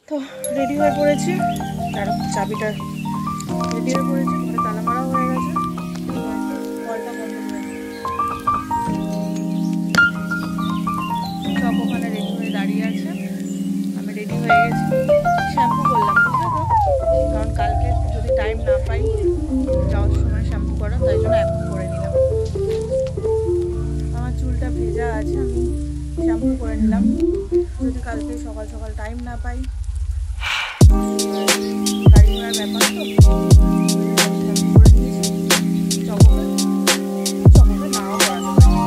তো রেডি হয়ে পড়েছি, আর চাবিটা রেডি হয়ে পড়েছি, ঘরে তালা মারাও হয়ে গেছে। কলটা বন্ধ করে সব ওখানে রেডি হয়ে দাঁড়িয়ে আছে, আমি রেডি হয়ে গেছি। শ্যাম্পু করলাম, বুঝলে তো, কারণ কালকে যদি টাইম না পাই যাওয়ার সময় শ্যাম্পু করা, তাই জন্য এখন করে নিলাম। আমার চুলটা ভেজা আছে, আমি শ্যাম্পু করে নিলাম যদি কালকে সকাল সকাল টাইম না পাই। গাড়ি ঘোড়ার ব্যাপার তো, শ্যাম্পু করে নিয়েছি। চকোকে নাও করাতে পারি,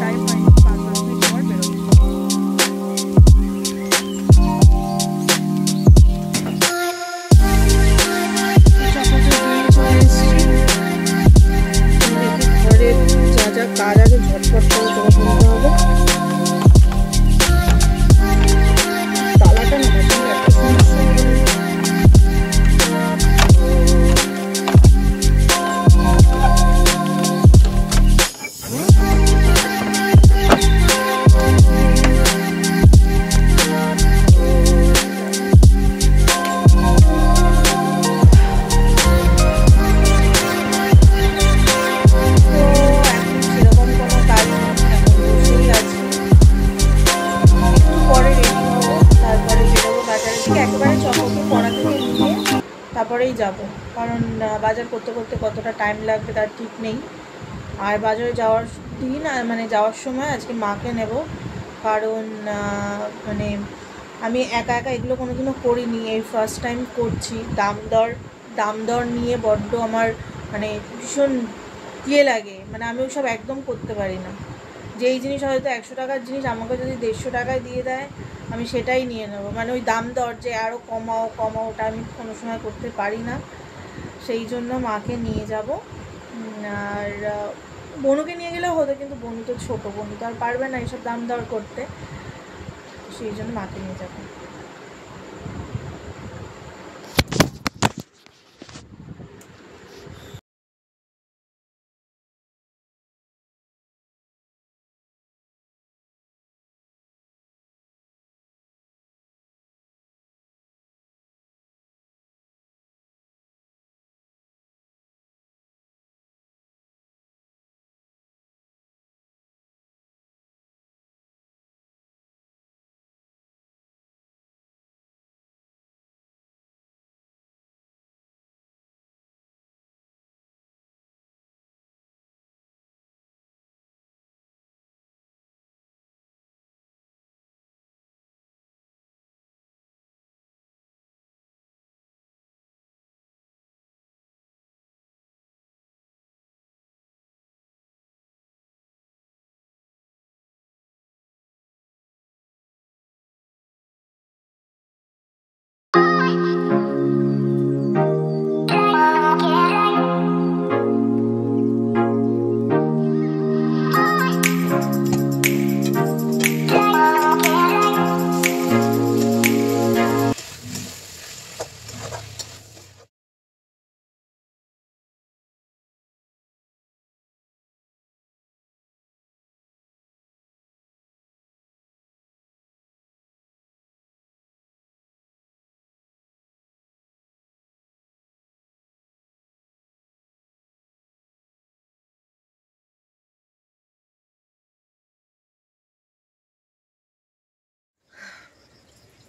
টাইম হয়নি, 5-10 মিনিট পর বেরোবো। ঘরের যা যা কাজ আছে ঝটপট করে করে ফেলতে হবে। তালাটা না এত সমস্যা করে। তারপরেই যাব, কারণ বাজার করতে করতে কতটা টাইম লাগবে তার ঠিক নেই। আর বাজারে যাওয়ার দিন মানে যাওয়ার সময় আজকে মাকে নেব, কারণ মানে আমি একা একা এগুলো কোনোদিনও করিনি, এই ফার্স্ট টাইম করছি। দাম দর নিয়ে বড্ড আমার মানে ভীষণ লাগে, মানে আমি ওসব একদম করতে পারি না। যেই জিনিস হয়তো 100 টাকার জিনিস আমাকে যদি 150 টাকায় দিয়ে দেয়, আমি সেটাই নিয়ে নেব। মানে ওই দাম দর যে আরও কমাও ওটা আমি কোনো সময় করতে পারি না। সেই জন্য মাকে নিয়ে যাব। আর বনুকে নিয়ে গেলেও হতো, কিন্তু বনু তো ছোটো, বনু তো আর পারবে না এইসব দাম দর করতে, সেই জন্য মাকে নিয়ে যাব।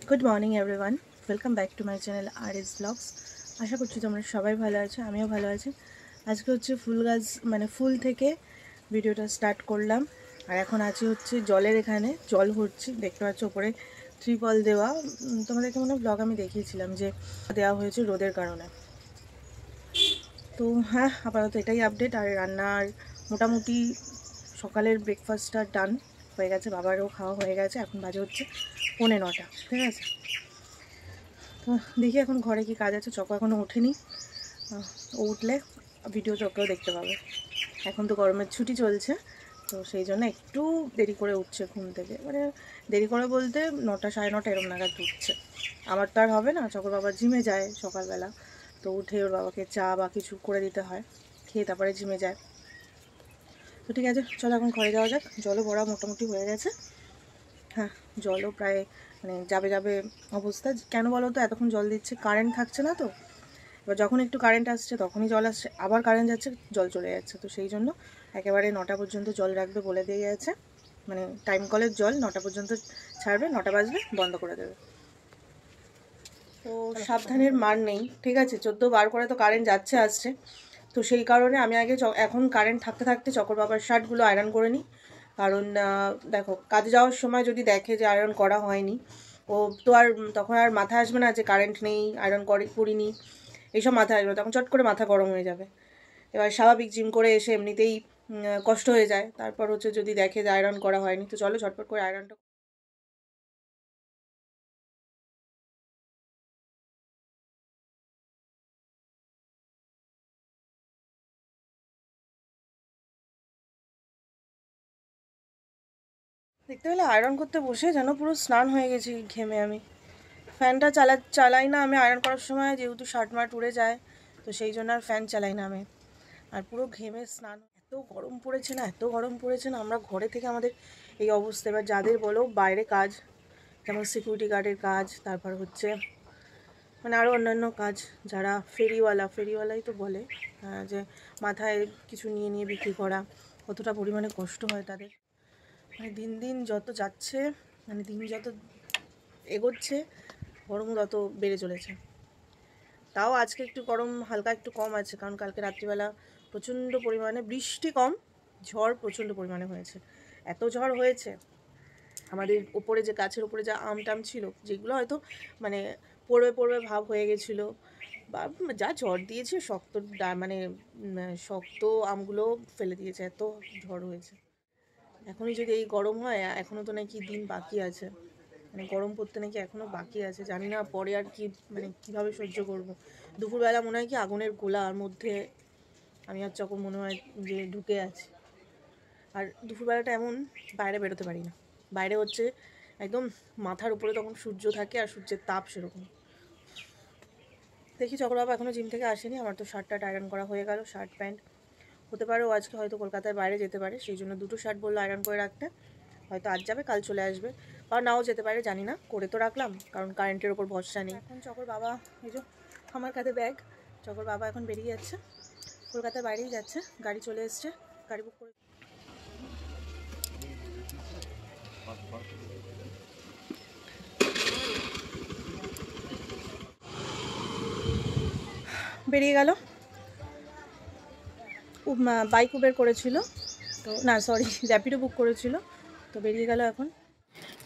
Good morning everyone, welcome back to my channel RS blogs. আশা করছি তোমরা সবাই ভালো আছো, আমিও ভালো আছি। আজকে হচ্ছে ফুল গাছ মানে ফুল থেকে ভিডিওটা স্টার্ট করলাম। আর এখন আছি হচ্ছে জলের এখানে, জল ভরছি। দেখতে পাচ্ছ ওপরে ত্রিপল দেওয়া, তোমাদেরকে মনে ব্লগ আমি দেখিয়েছিলাম যে দেওয়া হয়েছে রোদের কারণে। তো হ্যাঁ, আপাতত এটাই আপডেট। আর রান্নার মোটামুটি সকালের ব্রেকফাস্টটা ডান হয়ে গেছে, বাবারও খাওয়া হয়ে গেছে। এখন বাজে হচ্ছে 9:45, ঠিক আছে। তো দেখি এখন ঘরে কি কাজ আছে। চকো এখনও ওঠেনি, ও উঠলে ভিডিও চকেও দেখতে পাবে। এখন তো গরমের ছুটি চলছে, তো সেই জন্য একটু দেরি করে উঠছে ঘুম থেকে। মানে দেরি করে বলতে 9টা 9:30 এরম নাগাদ উঠছে। আমার তো আর হবে না, চকোর বাবা জিমে যায় সকালবেলা, তো উঠে ওর বাবাকে চা বা কিছু করে দিতে হয়, খেয়ে তারপরে জিমে যায়। তো ঠিক আছে, চলো এখন ঘরে যাওয়া যাক। জলও ভরা মোটামুটি হয়ে গেছে। হ্যাঁ, জলও প্রায় মানে যাবে যাবে অবস্থা। কেন বলো তো, এতক্ষণ জল দিচ্ছে, কারেন্ট থাকছে না তো। এবার যখন একটু কারেন্ট আসছে তখনই জল আসছে, আবার কারেন্ট যাচ্ছে জল চলে যাচ্ছে। তো সেই জন্য একেবারে 9টা পর্যন্ত জল রাখবে বলে দিয়ে গেছে। মানে টাইম কলের জল 9টা পর্যন্ত ছাড়বে, 9টা বাজলে বন্ধ করে দেবে। তো সাবধানের মার নেই, ঠিক আছে। 14 বার করে তো কারেন্ট যাচ্ছে আসছে। তো সেই কারণে আমি আগে এখন কারেন্ট থাকতে থাকতে চকর বাবার শার্টগুলো আয়রন করে নিই। কারণ দেখো, কাজে যাওয়ার সময় যদি দেখে যে আয়রন করা হয়নি, ও তো আর তখন আর মাথায় আসবে না যে কারেন্ট নেই, আয়রন করিনি, এইসব মাথায় আসবে। তখন চট করে মাথা গরম হয়ে যাবে। এবার স্বাভাবিক জিম করে এসে এমনিতেই কষ্ট হয়ে যায়, তারপর হচ্ছে যদি দেখে যে আয়রন করা হয়নি। তো চলো ঝটপট করে আয়রনটা। দেখতে পেলে আয়রন করতে বসে যেন পুরো স্নান হয়ে গেছি ঘেমে। আমি ফ্যানটা চালাই না আমি আয়রন করার সময়, যেহেতু শার্ট মার্ট উড়ে যায়, তো সেই জন্য আর ফ্যান চালাই না আমি। আর পুরো ঘেমে স্নান। এত গরম পড়েছে না, এত গরম পড়েছে না, আমরা ঘরে থেকে আমাদের এই অবস্থা। এবার যাদের বলো বাইরে কাজ, যেমন সিকিউরিটি গার্ডের কাজ, তারপর হচ্ছে মানে আরও অন্যান্য কাজ, যারা ফেরিওয়ালাই তো বলে, যে মাথায় কিছু নিয়ে নিয়ে বিক্রি করা, কতটা পরিমাণে কষ্ট হয় তাদের। মানে দিন দিন যত যাচ্ছে, মানে দিন যত এগোচ্ছে, গরম তত বেড়ে চলেছে। তাও আজকে একটু গরম হালকা একটু কম আছে, কারণ কালকে রাত্রিবেলা প্রচণ্ড পরিমাণে বৃষ্টি কম, ঝড় প্রচণ্ড পরিমাণে হয়েছে। এত ঝড় হয়েছে, আমাদের ওপরে যে গাছের ওপরে যা আম টাম ছিল, যেগুলো হয়তো মানে পড়বে ভাব হয়ে গেছিলো, বা যা ঝড় দিয়েছে শক্ত মানে শক্ত আমগুলো ফেলে দিয়েছে, এত ঝড় হয়েছে। এখনই যদি এই গরম হয়, এখনও তো নাকি দিন বাকি আছে, মানে গরম পড়তে নাকি এখনও বাকি আছে। জানি না পরে আর কি মানে কীভাবে সহ্য করব। দুপুরবেলা মনে হয় কি আগুনের গোলার মধ্যে আমি আর চকর মনে হয় যে ঢুকে আছি। আর দুপুরবেলাটা এমন, বাইরে বেরোতে পারি না। বাইরে হচ্ছে একদম মাথার উপরে তখন সূর্য থাকে, আর সূর্যের তাপ সেরকম। দেখি চকর বাবা এখনও জিম থেকে আসেনি। আমার তো শার্টটা আয়রন করা হয়ে গেল, শার্ট প্যান্ট। হতে পারে ও আজকে হয়তো কলকাতায় বাইরে যেতে পারে, সেই জন্য 2টো শার্ট বললো আয়রন করে রাখতে। হয়তো আজ যাবে, কাল চলে আসবে, বা নাও যেতে পারে, জানি না। করে তো রাখলাম, কারণ কারেন্টের ওপর ভরসা নেই। এখন চকর বাবা, এই যে আমার কাঁধে ব্যাগ, চকর বাবা এখন বেরিয়ে যাচ্ছে, কলকাতার বাইরেই যাচ্ছে। গাড়ি চলে এসছে, গাড়ি বুক করে বেরিয়ে গেল। বাইক উবের করেছিল, তো না সরি র্যাপিডো বুক করেছিল, তো বেরিয়ে গেল এখন।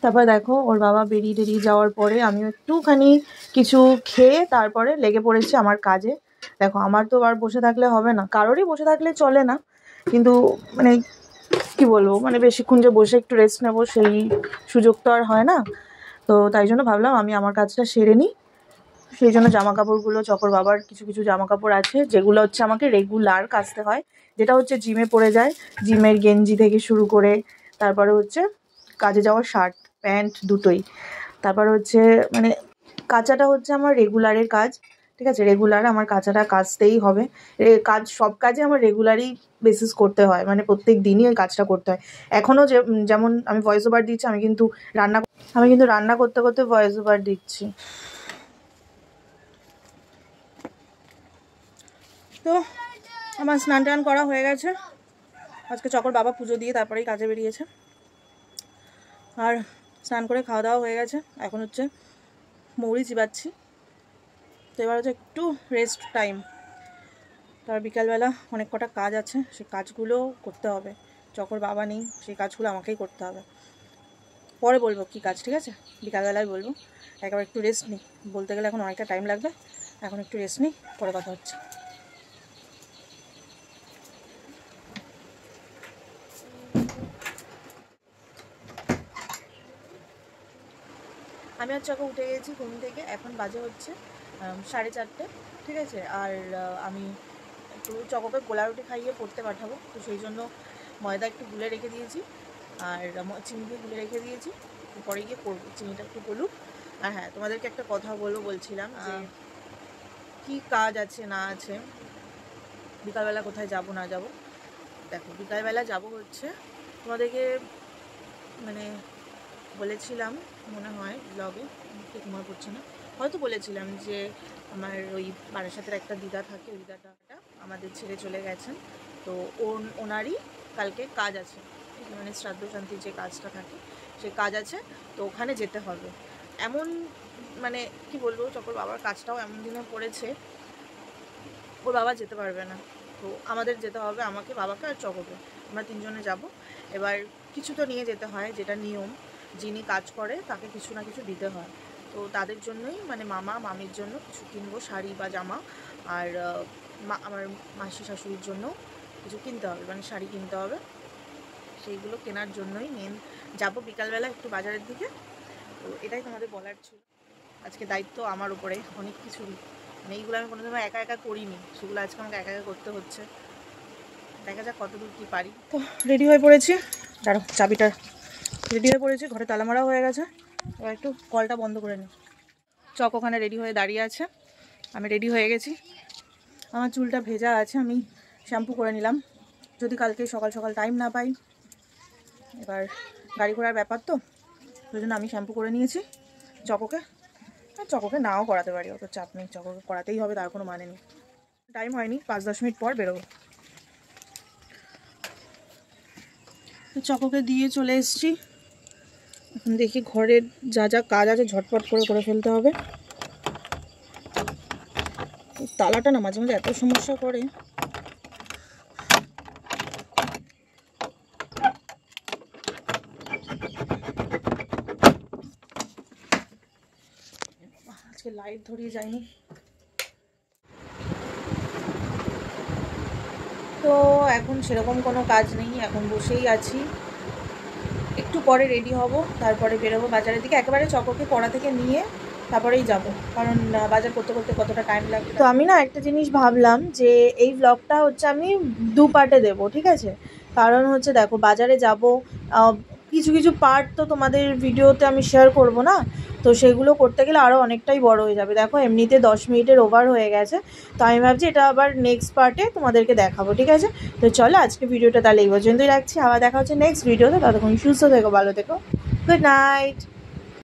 তারপর দেখো ওর বাবা বেরিয়ে যাওয়ার পরে আমিও একটুখানি কিছু খেয়ে তারপরে লেগে পড়েছি আমার কাজে। দেখো আমার তো আর বসে থাকলে হবে না, কারোরই বসে থাকলে চলে না, কিন্তু মানে কি বলবো, মানে বেশিক্ষণ যে বসে একটু রেস্ট নেবো সেই সুযোগ তো আর হয় না। তো তাই জন্য ভাবলাম আমি আমার কাজটা সেরে নিই। সেই জন্য জামা কাপড়গুলো, চকর বাবার কিছু কিছু জামা কাপড় আছে যেগুলো হচ্ছে আমাকে রেগুলার কাচতে হয়, যেটা হচ্ছে জিমে পরে যায়, জিমের গেঞ্জি থেকে শুরু করে তারপরে হচ্ছে কাজে যাওয়ার শার্ট প্যান্ট দুটোই। তারপর হচ্ছে মানে কাচাটা হচ্ছে আমার রেগুলারের কাজ, ঠিক আছে। রেগুলার আমার কাচাটা কাচতেই হবে। কাজ সব কাজে আমার রেগুলারই বেসিস করতে হয়, মানে প্রত্যেক দিনই ওই কাজটা করতে হয়। এখনও যেমন আমি ভয়েস ওভার দিচ্ছি, আমি কিন্তু রান্না করতে করতে ভয়েস ওভার দিচ্ছি। তো আমার স্নান টান করা হয়ে গেছে। আজকে চকর বাবা পুজো দিয়ে তারপরেই কাজে বেরিয়েছে, আর স্নান করে খাওয়া দাওয়া হয়ে গেছে। এখন হচ্ছে মৌরি চিবাচ্ছি। তো এবার হচ্ছে একটু রেস্ট টাইম। তার বিকালবেলা অনেক কটা কাজ আছে, সেই কাজগুলো করতে হবে। চকর বাবা নেই, সেই কাজগুলো আমাকেই করতে হবে। পরে বলবো কী কাজ, ঠিক আছে, বিকালবেলায় বলবো। একবার একটু রেস্ট নিই, বলতে গেলে এখন অনেকটা টাইম লাগবে। এখন একটু রেস্ট নিই, পরে কথা হচ্ছে। আমি আর চকো উঠে গেছি ঘুম থেকে, এখন বাজে হচ্ছে 4:30, ঠিক আছে। আর আমি একটু চকোকে গোলা রুটি খাইয়ে পড়তে পাঠাবো, তো সেই জন্য ময়দা একটু গুলে রেখে দিয়েছি, আর চিনি দিয়ে গুলে রেখে দিয়েছি। পরে গিয়ে করবো, চিনিটা একটু গলুক। আর হ্যাঁ, তোমাদেরকে একটা কথা বলছিলাম যে কী কাজ আছে না আছে, বিকালবেলা কোথায় যাব না যাব। দেখো বিকালবেলা যাব হচ্ছে, তোমাদেরকে মানে বলেছিলাম মনে হয় ব্লগে, ঠিক মনে পড়ছে না, হয়তো বলেছিলাম যে আমার ওই বারাসাতের একটা দিদা থাকে, ওই দিদাটা আমাদের ছেড়ে চলে গেছেন। তো ওনারই কালকে কাজ আছে, মানে শ্রাদ্ধ শান্তির যে কাজটা থাকে সেই কাজ আছে, তো ওখানে যেতে হবে। এমন মানে কি বলবো, চকর বাবার কাজটাও এমন দিনে পড়েছে, ওর বাবা যেতে পারবে না, তো আমাদের যেতে হবে, আমাকে, বাবাকে আর চককে, আমরা তিনজনে যাব। এবার কিছু তো নিয়ে যেতে হয়, যেটা নিয়ম, যিনি কাজ করে তাকে কিছু না কিছু দিতে হয়। তো তাদের জন্যই মানে মামা মামির জন্য কিছু কিনবো, শাড়ি বা জামা, আর আমার মাসি শাশুড়ির জন্য কিছু কিনতে হবে, মানে শাড়ি কিনতে হবে। সেইগুলো কেনার জন্যই মেন যাব বিকালবেলা একটু বাজারের দিকে। তো এটাই তোমাদের বলার ছিল, আজকে দায়িত্ব আমার উপরে অনেক কিছুরই, মানে এইগুলো আমি কোনোদিনও একা একা করিনি, সেগুলো আজকে আমাকে একা একা করতে হচ্ছে। দেখা যাক কতদূর কী পারি। তো রেডি হয়ে পড়েছি, দাঁড়ো চাবিটা, রেডি হয়ে পড়েছি, ঘরে তালা মারা হয়ে গেছে, এবার একটু কলটা বন্ধ করে নিই। চক ওখানে রেডি হয়ে দাঁড়িয়ে আছে, আমি রেডি হয়ে গেছি, আমার চুলটা ভেজা আছে, আমি শ্যাম্পু করে নিলাম, যদি কালকে সকাল সকাল টাইম না পাই, এবার গাড়ি ঘোড়ার ব্যাপার তো, ওই জন্য আমি শ্যাম্পু করে নিয়েছি। চককে নাও করাতে পারি, অত চাপ নেই, চককে করাতেই হবে তার কোনো মানে নেই, টাইম হয়নি, 5-10 মিনিট পর বেরোবো। তো চককে দিয়ে চলে এসেছি, এখন দেখি ঘরের যা যা কাজ আছে ঝটপট করে ফেলতে হবে। তালাটা না মাঝে মাঝে এত সমস্যা করে, আজকে লাইট ধরিয়ে যায়নি। তো এখন সেরকম কোনো কাজ নেই, এখন বসেই আছি, একটু পরে রেডি হব, তারপরে বেরোবো বাজারের দিকে, একেবারে চককে পড়া থেকে নিয়ে তারপরেই যাব, কারণ বাজার করতে করতে কতটা টাইম লাগবে। তো আমি না একটা জিনিস ভাবলাম যে এই ব্লগটা হচ্ছে আমি 2 পার্টে দেবো, ঠিক আছে? কারণ হচ্ছে দেখো বাজারে যাব, কিছু কিছু পার্ট তো তোমাদের ভিডিওতে আমি শেয়ার করব না, তো সেগুলো করতে গেলে আরও অনেকটাই বড় হয়ে যাবে। দেখো এমনিতে 10 মিনিটের ওভার হয়ে গেছে, তো আমি ভাবছি এটা আবার নেক্সট পার্টে তোমাদেরকে দেখাবো, ঠিক আছে? তো চলো আজকে ভিডিওটা তাহলে এই পর্যন্তই রাখছি, আবার দেখা হচ্ছে নেক্সট ভিডিওতে, ততক্ষণ সুস্থ থেকো, ভালো থেকো, গুড নাইট।